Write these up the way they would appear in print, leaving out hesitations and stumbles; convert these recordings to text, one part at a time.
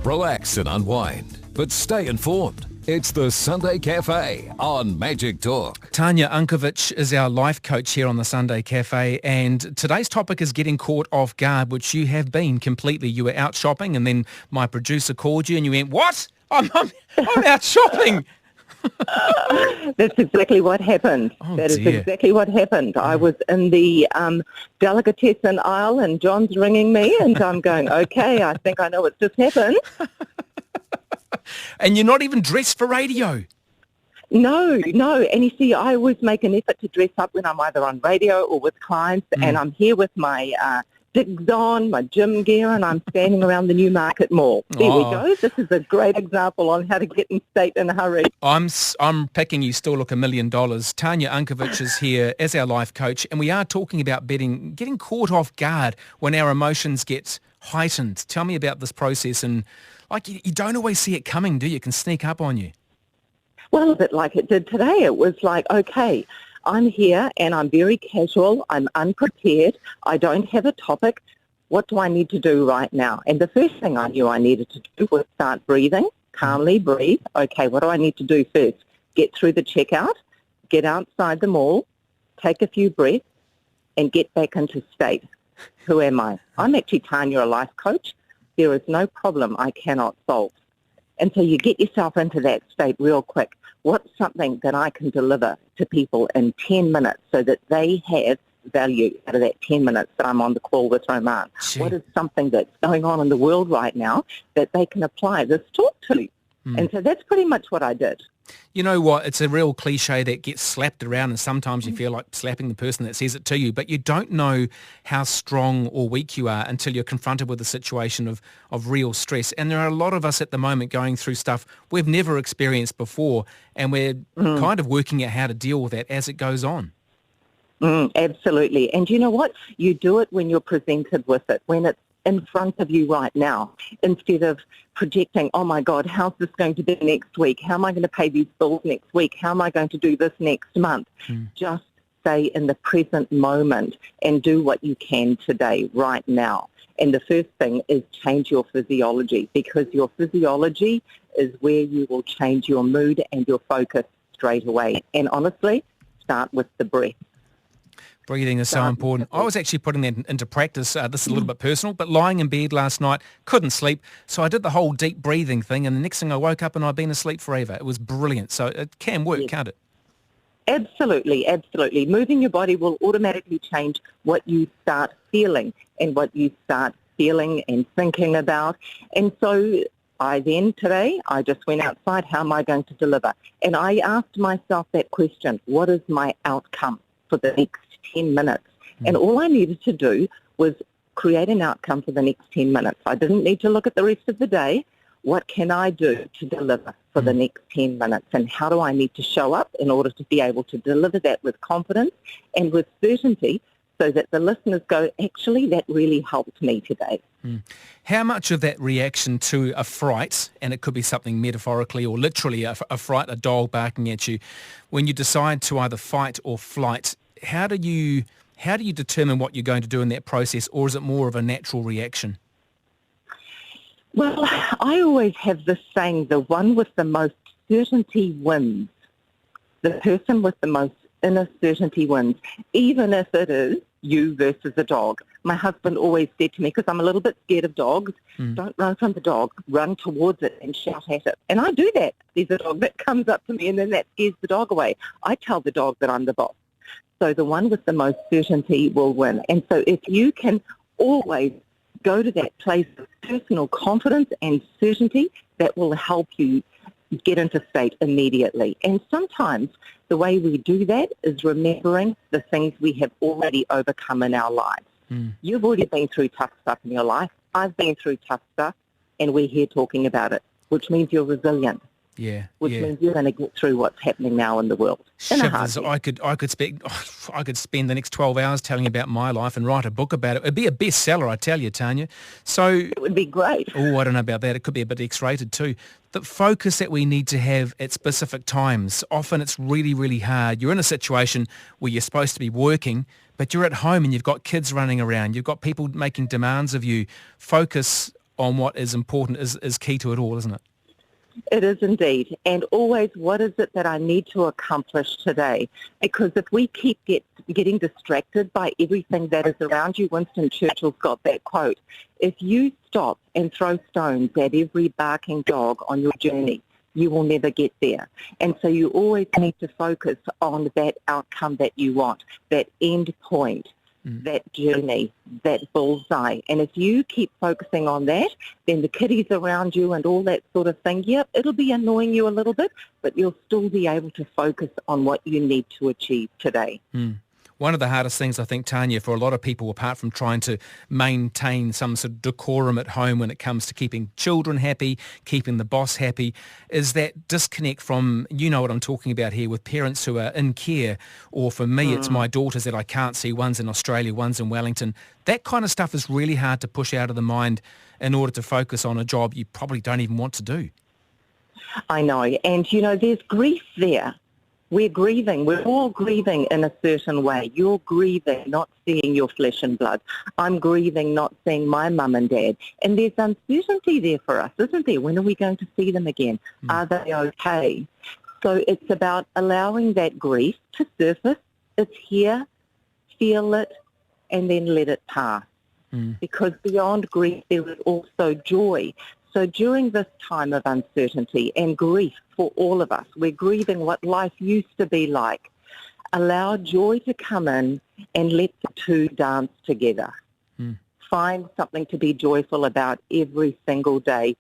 Relax and unwind, but stay informed. It's the Sunday Cafe on Magic Talk. Tanya Unkovich is our life coach here on the Sunday Cafe, and today's topic is getting caught off guard, which you have been completely. You were out shopping and then my producer called you and you went, "What? I'm out shopping." That's exactly what happened. That is exactly what happened. I was in the delicatessen aisle and John's ringing me and I'm going, okay, I think I know what's just happened. And you're not even dressed for radio. No. And you see, I always make an effort to dress up when I'm either on radio or with clients, and I'm here with my digs on, my gym gear, and I'm standing around the Newmarket Mall. There we go. This is a great example on how to get in state in a hurry. I'm picking you still look $1 million. Tanya Unkovich is here as our life coach, and we are talking about getting caught off guard when our emotions get heightened. Tell me about this process, and you don't always see it coming, do you? It can sneak up on you. Well, a bit like it did today. It was like, okay, I'm here and I'm very casual. I'm unprepared. I don't have a topic. What do I need to do right now? And the first thing I knew I needed to do was start breathing, calmly breathe. Okay, what do I need to do first? Get through the checkout, get outside the mall, take a few breaths, and get back into state. Who am I? I'm actually Tanya, a life coach. There is no problem I cannot solve. And so you get yourself into that state real quick. What's something that I can deliver to people in 10 minutes so that they have value out of that 10 minutes that I'm on the call with Roman? Gee. What is something that's going on in the world right now that they can apply this talk to? And so that's pretty much what I did. You know what? It's a real cliche that gets slapped around, and sometimes you feel like slapping the person that says it to you, but you don't know how strong or weak you are until you're confronted with a situation of real stress. And there are a lot of us at the moment going through stuff we've never experienced before, and we're kind of working out how to deal with that as it goes on. Absolutely. And you know what? You do it when you're presented with it, when it's in front of you right now, instead of projecting, oh my God, how's this going to be next week? How am I going to pay these bills next week? How am I going to do this next month? Just stay in the present moment and do what you can today, right now. And the first thing is change your physiology, because your physiology is where you will change your mood and your focus straight away. And honestly, start with the breath. Breathing is so important. I was actually putting that into practice. This is a little bit personal, but lying in bed last night, couldn't sleep. So I did the whole deep breathing thing, and the next thing I woke up and I'd been asleep forever. It was brilliant. So it can work, can't it? Absolutely, absolutely. Moving your body will automatically change what you start feeling and what you start feeling and thinking about. And so today, I just went outside. How am I going to deliver? And I asked myself that question, what is my outcome for the next 10 minutes? And all I needed to do was create an outcome for the next 10 minutes. I didn't need to look at the rest of the day. What can I do to deliver for the next 10 minutes? And how do I need to show up in order to be able to deliver that with confidence and with certainty, so that the listeners go, actually, that really helped me today. How much of that reaction to a fright, and it could be something metaphorically or literally a fright, a dog barking at you, when you decide to either fight or flight, how do you determine what you're going to do in that process, or is it more of a natural reaction? Well, I always have this saying, the one with the most certainty wins. The person with the most inner certainty wins, even if it is you versus a dog. My husband always said to me, because I'm a little bit scared of dogs, don't run from the dog, run towards it and shout at it. And I do that. There's a dog that comes up to me and then that scares the dog away. I tell the dog that I'm the boss. So the one with the most certainty will win. And so if you can always go to that place of personal confidence and certainty, that will help you get into state immediately. And sometimes the way we do that is remembering the things we have already overcome in our lives. You've already been through tough stuff in your life. I've been through tough stuff, and we're here talking about it, which means you're resilient. Which means you're going to get through what's happening now in the world. Shivers. I could spend the next 12 hours telling you about my life and write a book about it. It'd be a bestseller, I tell you, Tanya. So it would be great. Oh, I don't know about that. It could be a bit X-rated too. The focus that we need to have at specific times. Often it's really, really hard. You're in a situation where you're supposed to be working, but you're at home and you've got kids running around. You've got people making demands of you. Focus on what is important is key to it all, isn't it? It is indeed. And always, what is it that I need to accomplish today? Because if we keep getting distracted by everything that is around you, Winston Churchill's got that quote, if you stop and throw stones at every barking dog on your journey, you will never get there. And so you always need to focus on that outcome that you want, that end point, that journey, that bullseye. And if you keep focusing on that, then the kiddies around you and all that sort of thing, yep, it'll be annoying you a little bit, but you'll still be able to focus on what you need to achieve today. One of the hardest things, I think, Tanya, for a lot of people, apart from trying to maintain some sort of decorum at home when it comes to keeping children happy, keeping the boss happy, is that disconnect from, you know what I'm talking about here, with parents who are in care, or for me, it's my daughters that I can't see. One's in Australia, one's in Wellington. That kind of stuff is really hard to push out of the mind in order to focus on a job you probably don't even want to do. I know. And, there's grief there. We're grieving. We're all grieving in a certain way. You're grieving not seeing your flesh and blood. I'm grieving not seeing my mum and dad. And there's uncertainty there for us, isn't there? When are we going to see them again? Are they okay? So it's about allowing that grief to surface. It's here, feel it, and then let it pass. Because beyond grief, there is also joy. So during this time of uncertainty and grief for all of us, we're grieving what life used to be like. Allow joy to come in and let the two dance together. Find something to be joyful about every single day,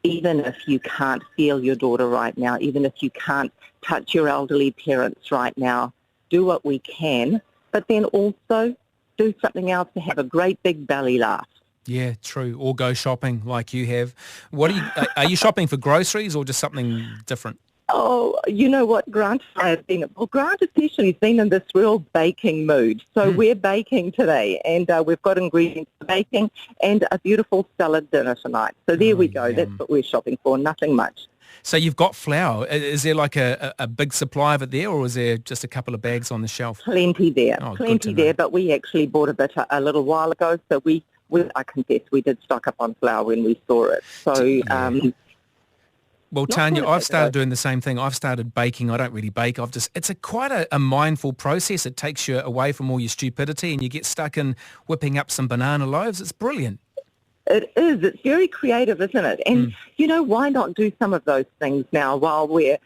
even if you can't feel your daughter right now, even if you can't touch your elderly parents right now. Do what we can, but then also do something else to have a great big belly laugh. Yeah, true. Or go shopping like you have. Are you shopping for groceries or just something different? Oh, you know what, Grant? Grant especially has been in this real baking mood. So we're baking today, and we've got ingredients for baking and a beautiful salad dinner tonight. So there we go. Yum. That's what we're shopping for, nothing much. So you've got flour. Is there like a big supply of it there, or is there just a couple of bags on the shelf? Plenty there. Plenty there, but we actually bought a bit a little while ago, so I confess, we did stock up on flour when we saw it. So, well, Tanya, I've started doing the same thing. I've started baking. I don't really bake. It's quite a mindful process. It takes you away from all your stupidity and you get stuck in whipping up some banana loaves. It's brilliant. It is. It's very creative, isn't it? And, why not do some of those things now while we're,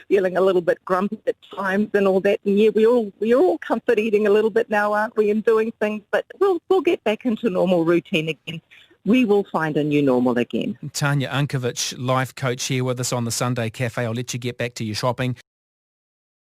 feeling a little bit grumpy at times and all that. And, yeah, we're all comfort eating a little bit now, aren't we, and doing things. But we'll get back into normal routine again. We will find a new normal again. Tanya Unkovich, life coach, here with us on the Sunday Cafe. I'll let you get back to your shopping.